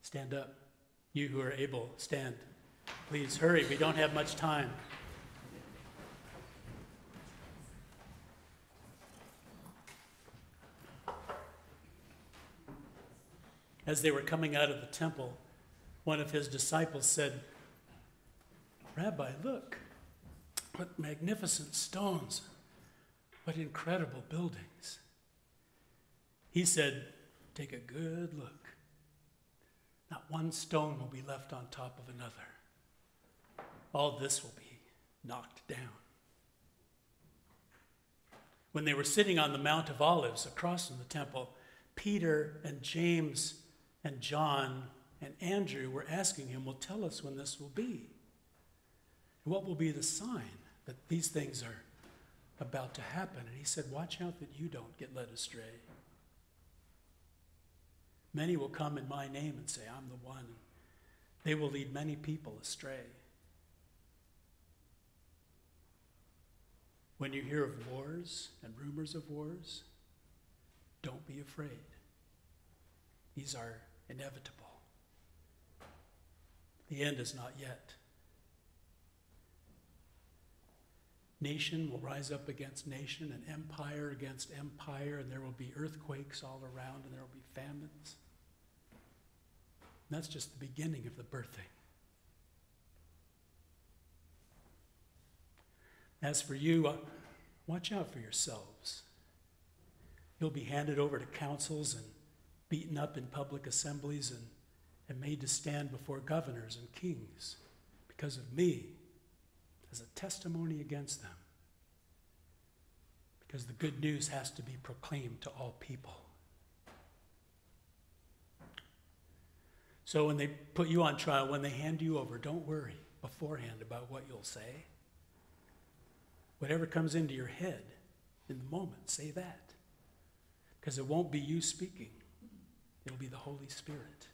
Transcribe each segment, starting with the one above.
Stand up. You who are able, stand. Please hurry. We don't have much time. As they were coming out of the temple, one of his disciples said, "Rabbi, look, what magnificent stones, what incredible buildings." He said, "Take a good look. Not one stone will be left on top of another. All this will be knocked down." When they were sitting on the Mount of Olives across from the temple, Peter and James and John and Andrew were asking him, "Well, tell us when this will be. And what will be the sign that these things are about to happen?" And he said, "Watch out that you don't get led astray. Many will come in my name and say, 'I'm the one.' They will lead many people astray. When you hear of wars and rumors of wars, don't be afraid. These are inevitable. The end is not yet. Nation will rise up against nation and empire against empire, and there will be earthquakes all around, and there will be famines. And that's just the beginning of the birthing. As for you, watch out for yourselves. You'll be handed over to councils and beaten up in public assemblies and made to stand before governors and kings because of me as a testimony against them. Because the good news has to be proclaimed to all people. So when they put you on trial, when they hand you over, don't worry beforehand about what you'll say. Whatever comes into your head in the moment, say that. Because it won't be you speaking. It'll be the Holy Spirit.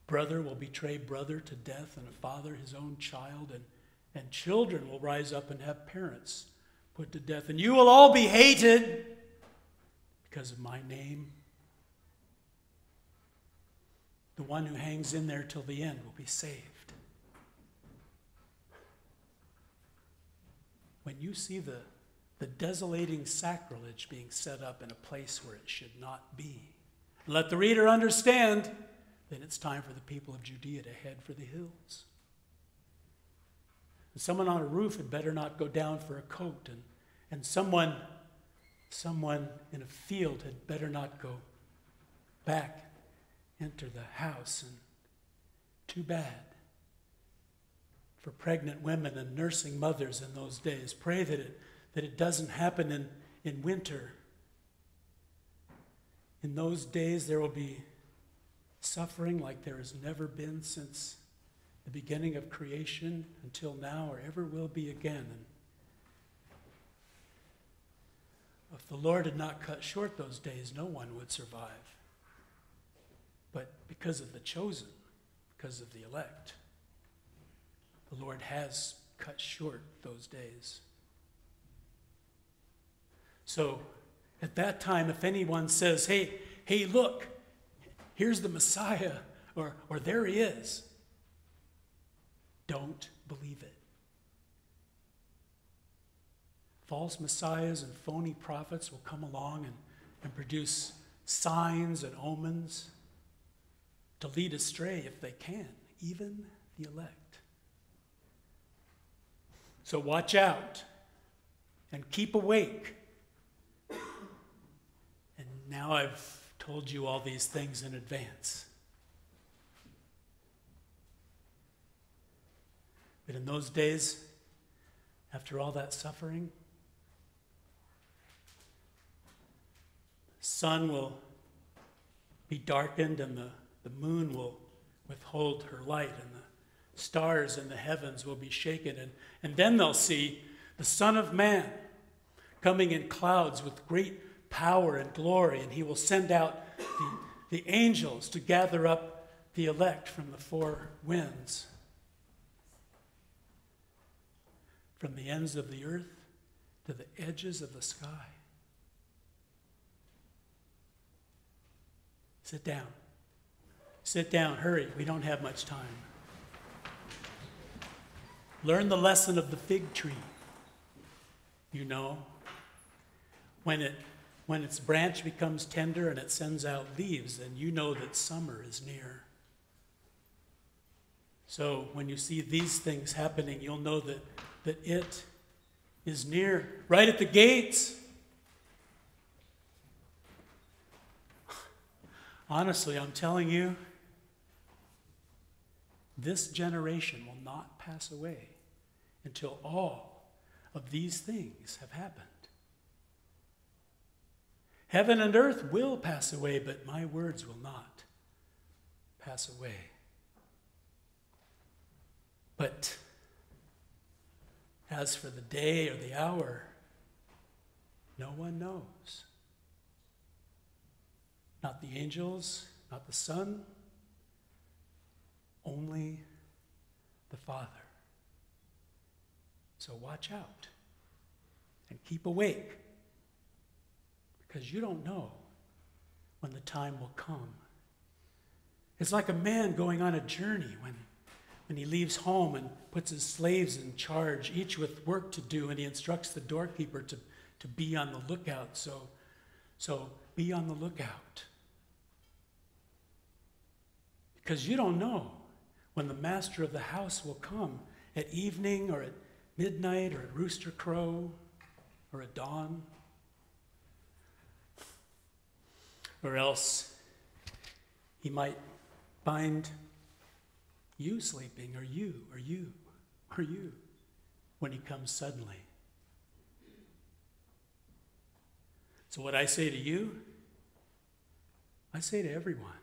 Brother will betray brother to death, and a father his own child, and children will rise up and have parents put to death. And you will all be hated because of my name. The one who hangs in there till the end will be saved. When you see the desolating sacrilege being set up in a place where it should not be, let the reader understand, then it's time for the people of Judea to head for the hills. And someone on a roof had better not go down for a coat, and someone in a field had better not go back, enter the house. And too bad for pregnant women and nursing mothers in those days. Pray that it doesn't happen in winter. In those days there will be suffering like there has never been since the beginning of creation until now, or ever will be again. And if the Lord had not cut short those days, no one would survive. But because of the chosen, because of the elect, the Lord has cut short those days. So at that time, if anyone says, hey, look, here's the Messiah, or there he is, don't believe it. False messiahs and phony prophets will come along and produce signs and omens to lead astray, if they can, even the elect. So watch out and keep awake. And now I've told you all these things in advance. But in those days, after all that suffering, the sun will be darkened and the moon will withhold her light, and the stars in the heavens will be shaken. And then they'll see the Son of Man coming in clouds with great power and glory, and he will send out the angels to gather up the elect from the four winds, from the ends of the earth to the edges of the sky. Sit down. Sit down, hurry. We don't have much time. Learn the lesson of the fig tree. You know, when its branch becomes tender and it sends out leaves, then you know that summer is near. So when you see these things happening, you'll know that it is near, right at the gates. Honestly, I'm telling you, this generation will not pass away until all of these things have happened. Heaven and earth will pass away, but my words will not pass away. But as for the day or the hour, no one knows. Not the angels, not the Son, only the Father. So watch out and keep awake, because you don't know when the time will come. It's like a man going on a journey when he leaves home and puts his slaves in charge, each with work to do, and he instructs the doorkeeper to be on the lookout. So be on the lookout. Because you don't know when the master of the house will come, at evening or at midnight or at rooster crow or at dawn. Or else he might find you sleeping, or you when he comes suddenly. So what I say to you, I say to everyone.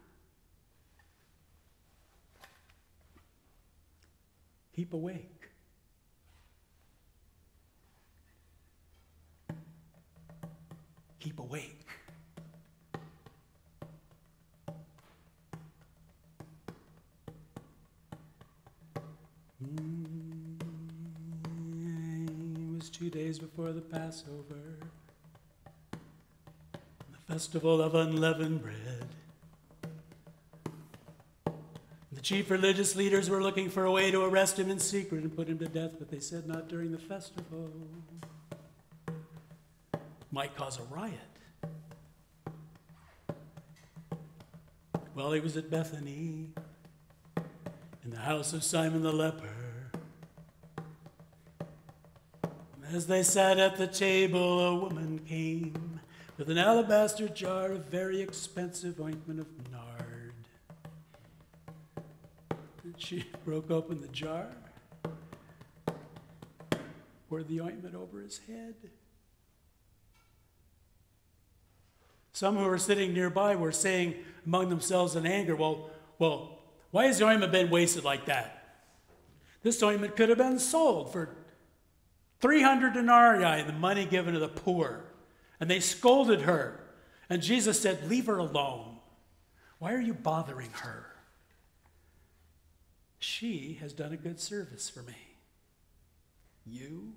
Keep awake. Keep awake. It was 2 days before the Passover, the festival of unleavened bread. The chief religious leaders were looking for a way to arrest him in secret and put him to death, but they said not during the festival. Might cause a riot. Well, he was at Bethany, in the house of Simon the leper. As they sat at the table, a woman came with an alabaster jar of very expensive ointment of nard. And she broke open the jar, poured the ointment over his head. Some who were sitting nearby were saying among themselves in anger, well, why has the ointment been wasted like that? This ointment could have been sold for 300 denarii, the money given to the poor. And they scolded her. And Jesus said, leave her alone. Why are you bothering her? She has done a good service for me. You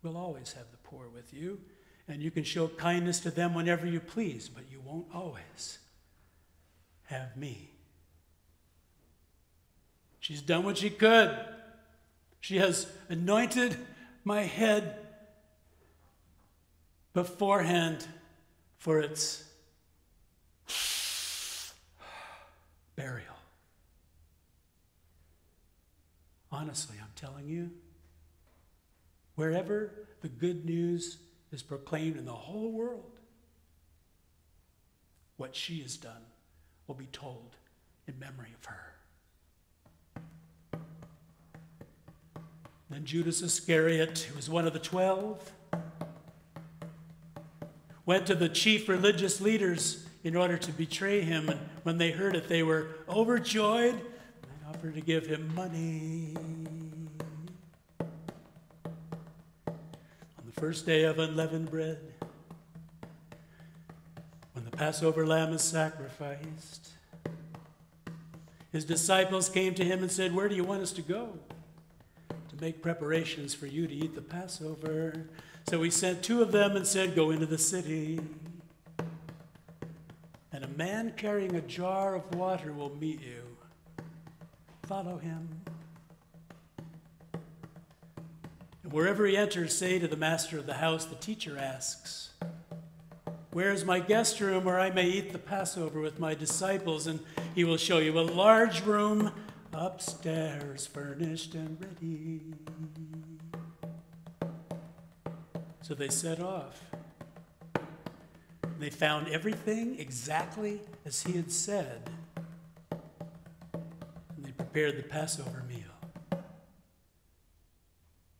will always have the poor with you, and you can show kindness to them whenever you please, but you won't always have me. She's done what she could. She has anointed my head beforehand for its burial. Honestly, I'm telling you, wherever the good news is proclaimed in the whole world, what she has done will be told in memory of her. Then Judas Iscariot, who was one of the 12, went to the chief religious leaders in order to betray him. And when they heard it, they were overjoyed. They offered to give him money. On the first day of unleavened bread, when the Passover lamb is sacrificed, his disciples came to him and said, where do you want us to go to make preparations for you to eat the Passover? So he sent 2 of them and said, go into the city. And a man carrying a jar of water will meet you. Follow him. And wherever he enters, say to the master of the house, the teacher asks, where is my guest room where I may eat the Passover with my disciples? And he will show you a large room upstairs, furnished and ready. So they set off. They found everything exactly as he had said. And they prepared the Passover meal.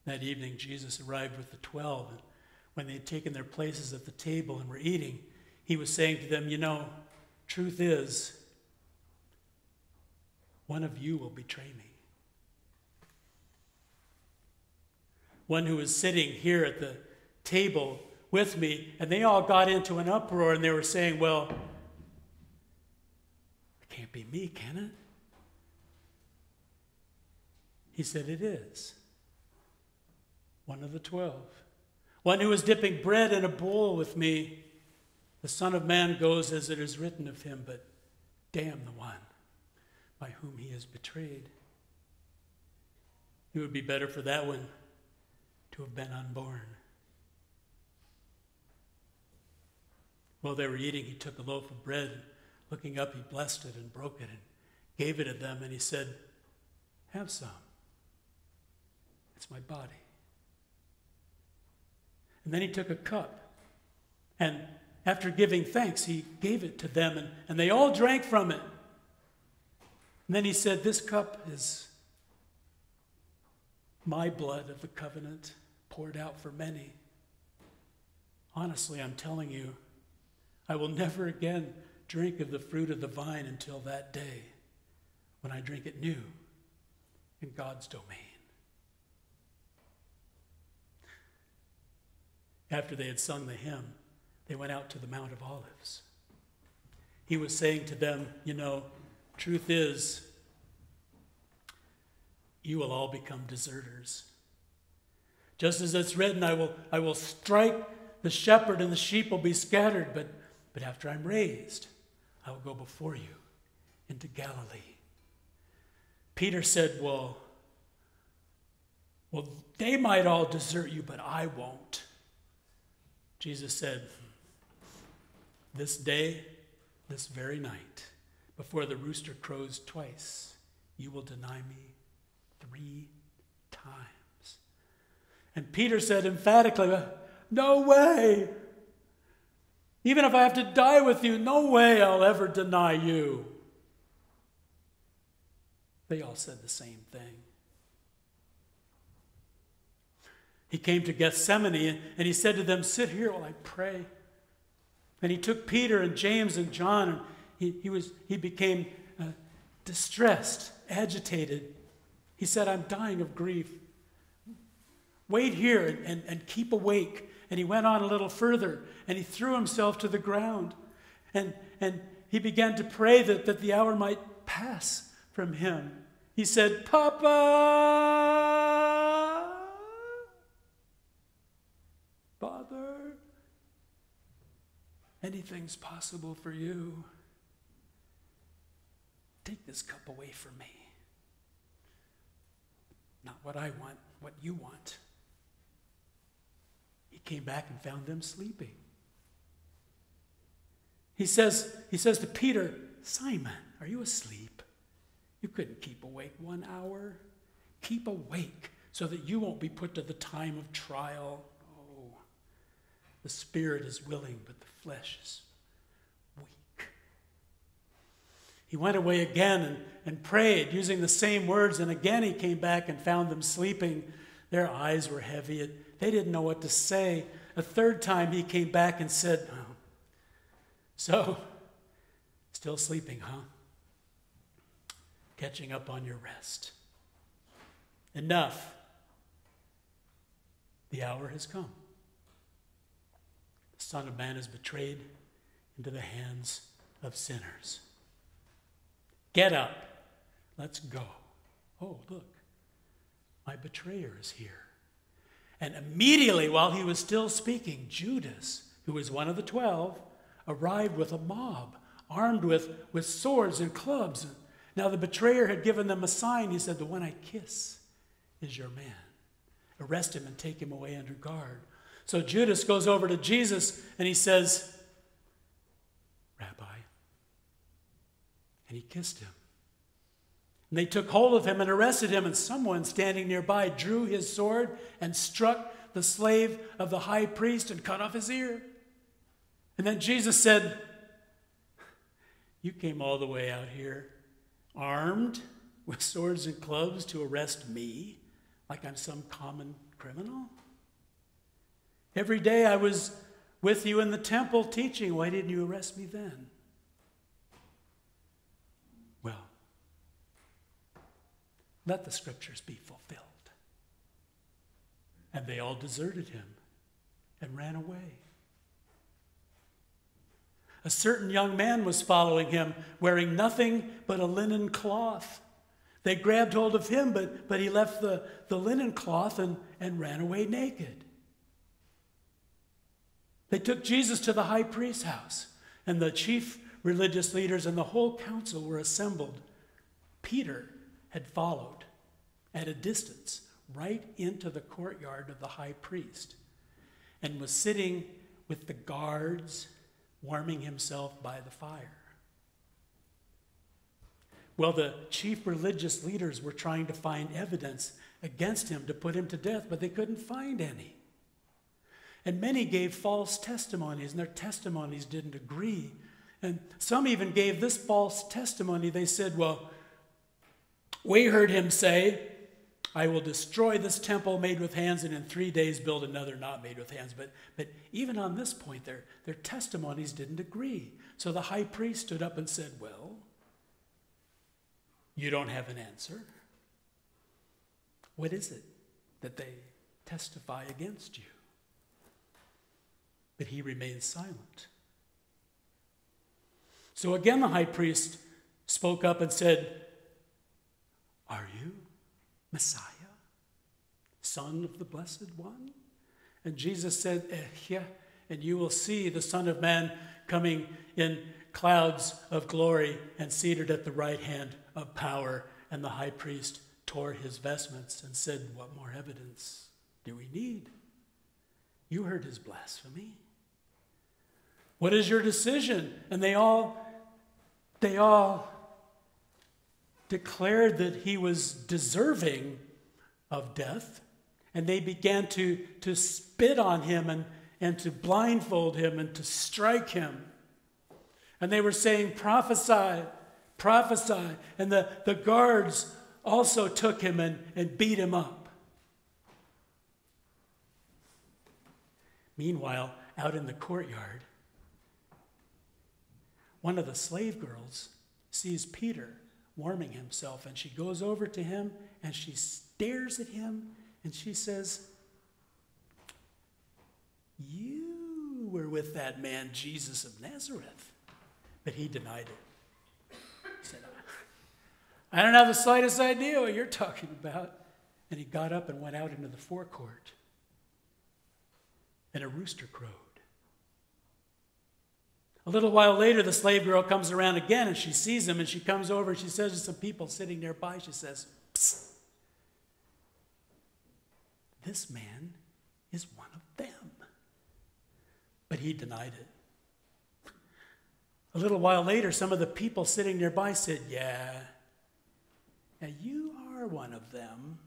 That evening, Jesus arrived with the 12. And when they had taken their places at the table and were eating, he was saying to them, you know, truth is, one of you will betray me. One who was sitting here at the table with me, and they all got into an uproar, and they were saying, well, it can't be me, can it? He said, it is. One of the 12. One who is dipping bread in a bowl with me. The Son of Man goes as it is written of him, but damn the one by whom he is betrayed. It would be better for that one to have been unborn. While they were eating, he took a loaf of bread, and looking up, he blessed it and broke it and gave it to them, and he said, have some. It's my body. And then he took a cup, and after giving thanks, he gave it to them, and they all drank from it. And then he said, this cup is my blood of the covenant poured out for many. Honestly, I'm telling you, I will never again drink of the fruit of the vine until that day when I drink it new in God's domain. After they had sung the hymn, they went out to the Mount of Olives. He was saying to them, you know, truth is, you will all become deserters. Just as it's written, I will strike the shepherd and the sheep will be scattered, but after I'm raised, I will go before you into Galilee. Peter said, well, they might all desert you, but I won't. Jesus said, this day, this very night, before the rooster crows twice, you will deny me 3 times. And Peter said emphatically, no way. Even if I have to die with you, no way I'll ever deny you. They all said the same thing. He came to Gethsemane and he said to them, sit here while I pray. And he took Peter and James and John, and he became distressed, agitated. He said, I'm dying of grief. Wait here and keep awake. And he went on a little further, and he threw himself to the ground. And he began to pray that the hour might pass from him. He said, Papa, Father, anything's possible for you. Take this cup away from me. Not what I want, what you want. He came back and found them sleeping. He says to Peter, Simon, are you asleep? You couldn't keep awake 1 hour. Keep awake so that you won't be put to the time of trial. Oh, the spirit is willing, but the flesh is weak. He went away again and prayed using the same words, and again he came back and found them sleeping. Their eyes were heavy. They didn't know what to say. A third time he came back and said, oh, so, still sleeping, huh? Catching up on your rest. Enough. The hour has come. The Son of Man is betrayed into the hands of sinners. Get up. Let's go. Oh, look. My betrayer is here. And immediately, while he was still speaking, Judas, who was one of the 12, arrived with a mob armed with swords and clubs. Now the betrayer had given them a sign. He said, the one I kiss is your man. Arrest him and take him away under guard. So Judas goes over to Jesus and he says, Rabbi. And he kissed him. And they took hold of him and arrested him, and someone standing nearby drew his sword and struck the slave of the high priest and cut off his ear. And then Jesus said, you came all the way out here armed with swords and clubs to arrest me like I'm some common criminal? Every day I was with you in the temple teaching. Why didn't you arrest me then? Well, let the scriptures be fulfilled. And they all deserted him and ran away. A certain young man was following him, wearing nothing but a linen cloth. They grabbed hold of him, but he left the linen cloth and ran away naked. They took Jesus to the high priest's house, and the chief religious leaders and the whole council were assembled. Peter had followed at a distance right into the courtyard of the high priest and was sitting with the guards, warming himself by the fire. Well, the chief religious leaders were trying to find evidence against him to put him to death, but they couldn't find any. And many gave false testimonies, and their testimonies didn't agree. And some even gave this false testimony. They said, well, we heard him say, I will destroy this temple made with hands and in 3 days build another not made with hands. But even on this point, their testimonies didn't agree. So the high priest stood up and said, well, you don't have an answer. What is it that they testify against you? But he remained silent. So again the high priest spoke up and said, are you Messiah, Son of the Blessed One? And Jesus said, yeah, and you will see the Son of Man coming in clouds of glory and seated at the right hand of power. And the high priest tore his vestments and said, what more evidence do we need? You heard his blasphemy. What is your decision? And they all declared that he was deserving of death. And they began to spit on him and to blindfold him and to strike him. And they were saying, prophesy, prophesy. And the guards also took him and beat him up. Meanwhile, out in the courtyard, one of the slave girls sees Peter warming himself, and she goes over to him and she stares at him and she says, you were with that man Jesus of Nazareth. But he denied it. He said, I don't have the slightest idea what you're talking about. And he got up and went out into the forecourt. And a rooster crowed. A little while later, the slave girl comes around again, and she sees him, and she comes over, and she says to some people sitting nearby, she says, psst, this man is one of them. But he denied it. A little while later, some of the people sitting nearby said, yeah, you are one of them.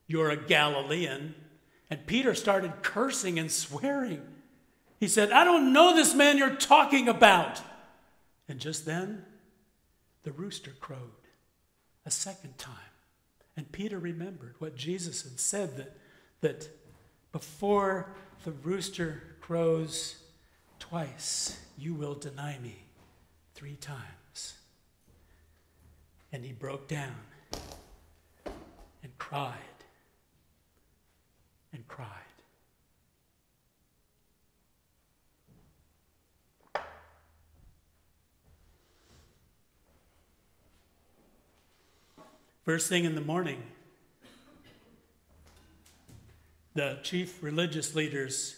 You're a Galilean. And Peter started cursing and swearing. He said, I don't know this man you're talking about. And just then, the rooster crowed a second time. And Peter remembered what Jesus had said, that before the rooster crows twice, you will deny me 3 times. And he broke down and cried and cried. First thing in the morning, the chief religious leaders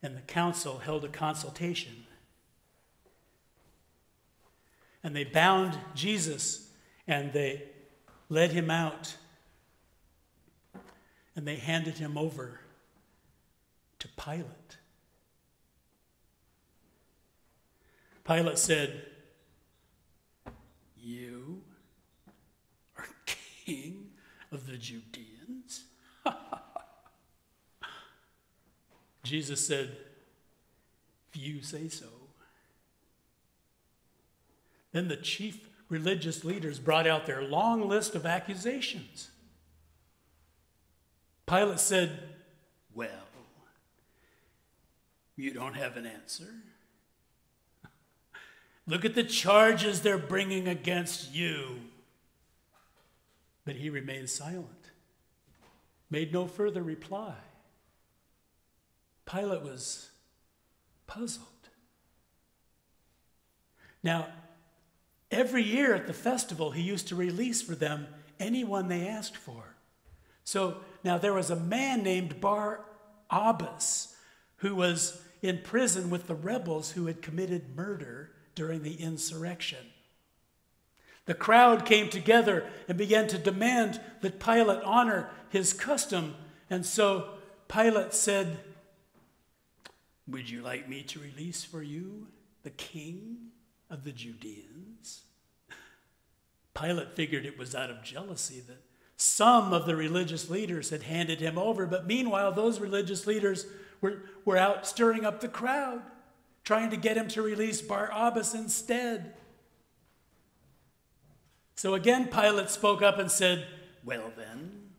and the council held a consultation. And they bound Jesus, and they led him out, and they handed him over to Pilate. Pilate said, "You are king of the Judeans?" Jesus said, "If you say so." Then the chief religious leaders brought out their long list of accusations. Pilate said, "Well, you don't have an answer? Look at the charges they're bringing against you." But he remained silent, made no further reply. Pilate was puzzled. Now, every year at the festival, he used to release for anyone they asked for. So now there was a man named Barabbas who was in prison with the rebels who had committed murder during the insurrection. The crowd came together and began to demand that Pilate honor his custom. And so Pilate said, "Would you like me to release for you the king of the Judeans?" Pilate figured it was out of jealousy that some of the religious leaders had handed him over, but meanwhile those religious leaders were out stirring up the crowd, trying to get him to release Barabbas instead. So again Pilate spoke up and said, "Well then,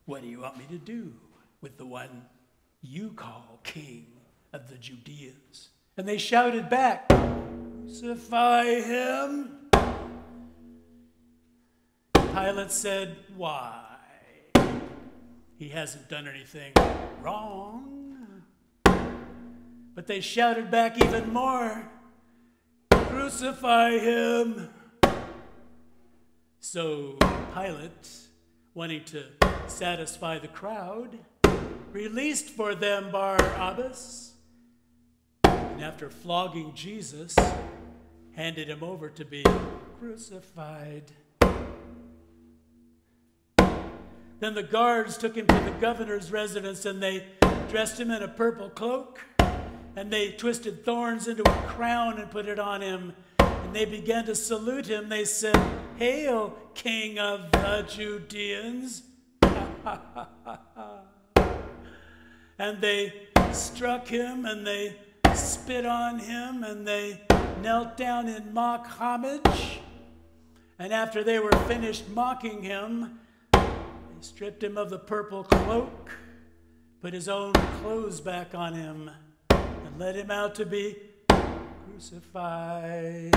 what do you want me to do with the one you call king of the Judeans?" And they shouted back, "Crucify him." Pilate said, "Why? He hasn't done anything wrong." But they shouted back even more, "Crucify him." So Pilate, wanting to satisfy the crowd, released for them Barabbas, and after flogging Jesus, handed him over to be crucified. Then the guards took him to the governor's residence, and they dressed him in a purple cloak, and they twisted thorns into a crown and put it on him, and they began to salute him. They said, "Hail, King of the Judeans." And they struck him, and they spit on him, and they knelt down in mock homage. And after they were finished mocking him, they stripped him of the purple cloak, put his own clothes back on him, and led him out to be crucified.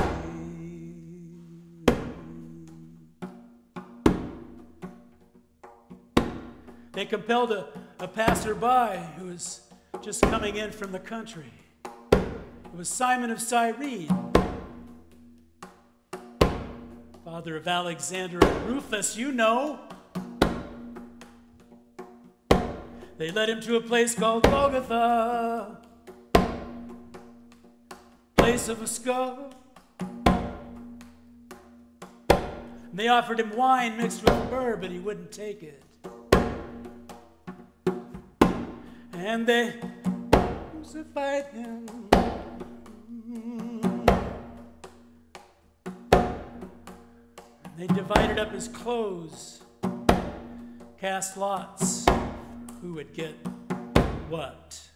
They compelled a passerby who was just coming in from the country. It was Simon of Cyrene, father of Alexander and Rufus, you know. They led him to a place called Golgotha, place of a skull. And they offered him wine mixed with myrrh, but he wouldn't take it. And they crucified him. And they divided up his clothes, cast lots, who would get what.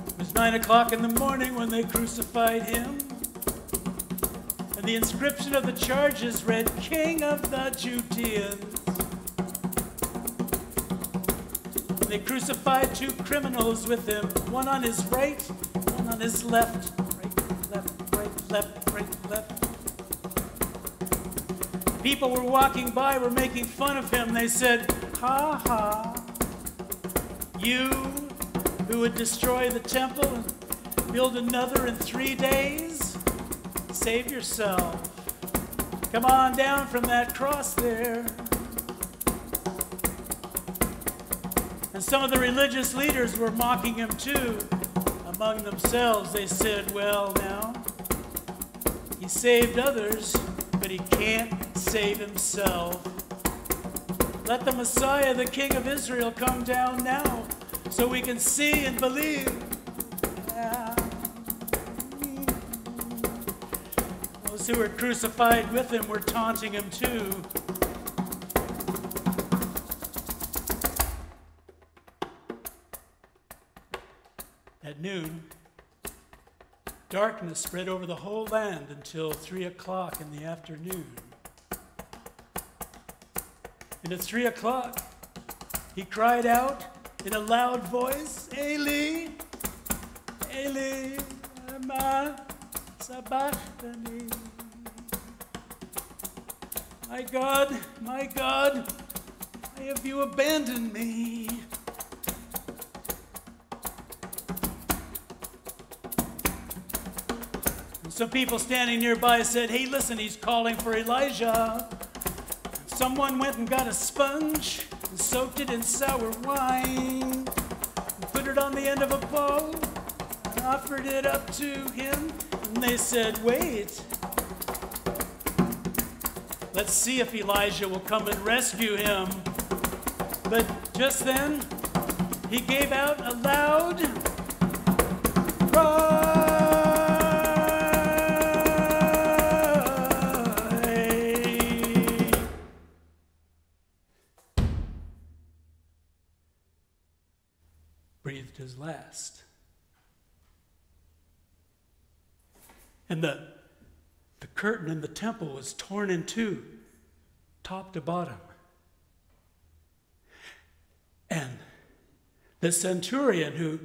It was 9 o'clock in the morning when they crucified him. And the inscription of the charges read, "King of the Judeans." And they crucified 2 criminals with him, one on his right, one on his left. Right, left, right, left, right, left. People were walking by, were making fun of him. They said, "Ha ha, you who would destroy the temple and build another in 3 days? Save yourself. Come on down from that cross there." And some of the religious leaders were mocking him too. Among themselves, they said, well, now, he saved others, but he can't save himself. Let the Messiah, the King of Israel, come down now so we can see and believe. Those who were crucified with him were taunting him too. At noon, darkness spread over the whole land until 3 o'clock in the afternoon. And at 3 o'clock, he cried out in a loud voice, Eli, Eli, lama sabachthani. My God, why have you abandoned me? And some people standing nearby said, hey, listen, he's calling for Elijah. Someone went and got a sponge and soaked it in sour wine and put it on the end of a pole and offered it up to him. And they said, wait, let's see if Elijah will come and rescue him. But just then, he gave out a loud cry. Breathed his last. And the curtain in the temple was torn in two, top to bottom. And the centurion who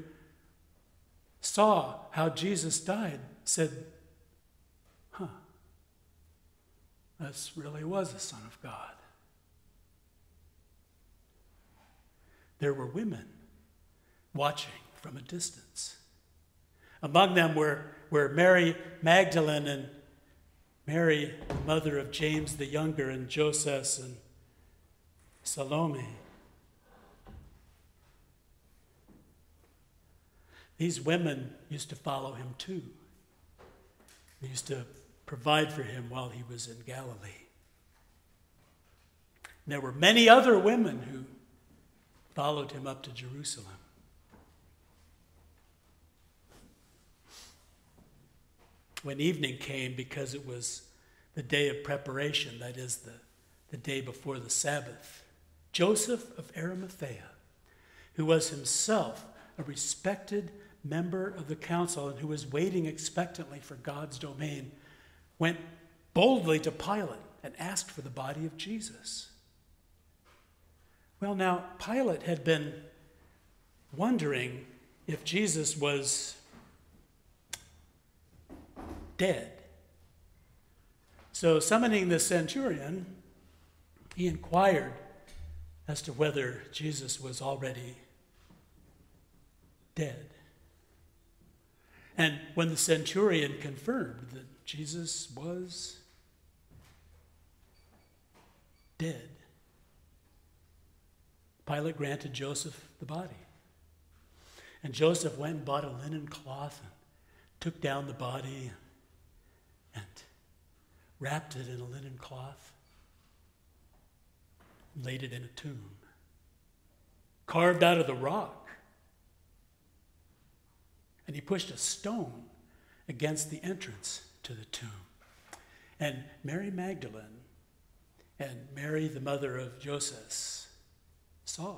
saw how Jesus died said, this really was the Son of God. There were women watching from a distance. Among them were Mary Magdalene and Mary, the mother of James the Younger, and Joseph and Salome. These women used to follow him too. They used to provide for him while he was in Galilee. And there were many other women who followed him up to Jerusalem. When evening came, because it was the day of preparation, that is the day before the Sabbath, Joseph of Arimathea, who was himself a respected member of the council and who was waiting expectantly for God's domain, went boldly to Pilate and asked for the body of Jesus. Well, now, Pilate had been wondering if Jesus was dead. So, summoning the centurion, he inquired as to whether Jesus was already dead. And when the centurion confirmed that Jesus was dead, Pilate granted Joseph the body. And Joseph went and bought a linen cloth and took down the body and wrapped it in a linen cloth, and laid it in a tomb, carved out of the rock. And he pushed a stone against the entrance to the tomb. And Mary Magdalene and Mary, the mother of Joseph, saw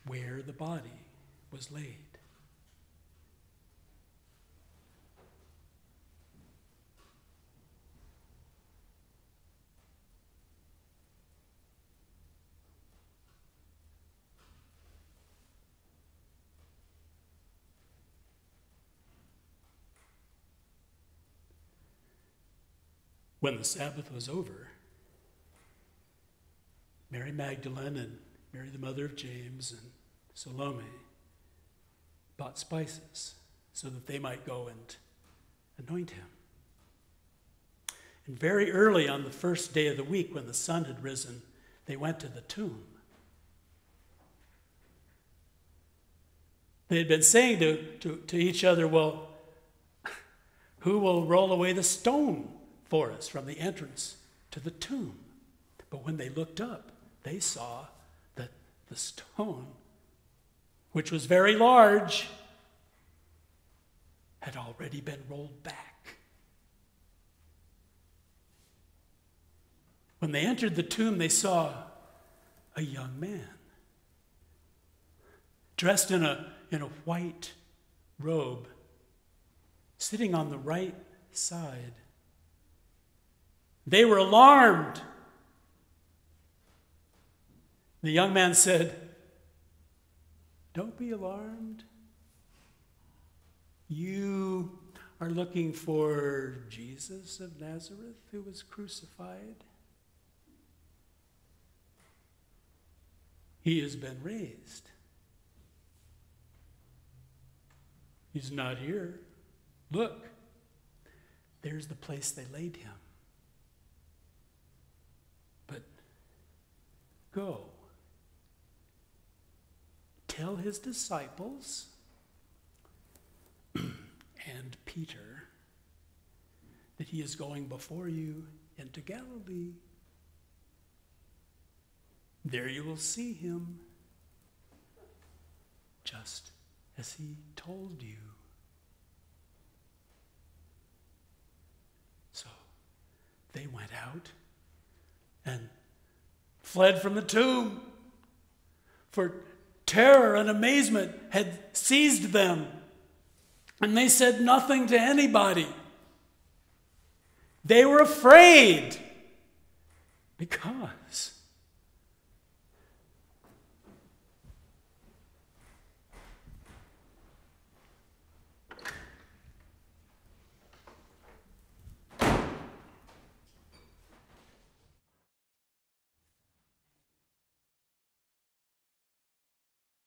where the body was laid. When the Sabbath was over, Mary Magdalene and Mary, the mother of James, and Salome bought spices so that they might go and anoint him. And very early on the first day of the week, when the sun had risen, they went to the tomb. They had been saying to each other, well, who will roll away the stone for us from the entrance to the tomb? But when they looked up, they saw that the stone, which was very large, had already been rolled back. When they entered the tomb, they saw a young man dressed in a white robe, sitting on the right side. They were alarmed. The young man said, "Don't be alarmed. You are looking for Jesus of Nazareth who was crucified. He has been raised. He's not here. Look, there's the place they laid him. But go, tell his disciples and Peter that he is going before you into Galilee. There you will see him, just as he told you." So they went out and fled from the tomb, for terror and amazement had seized them, and they said nothing to anybody. They were afraid because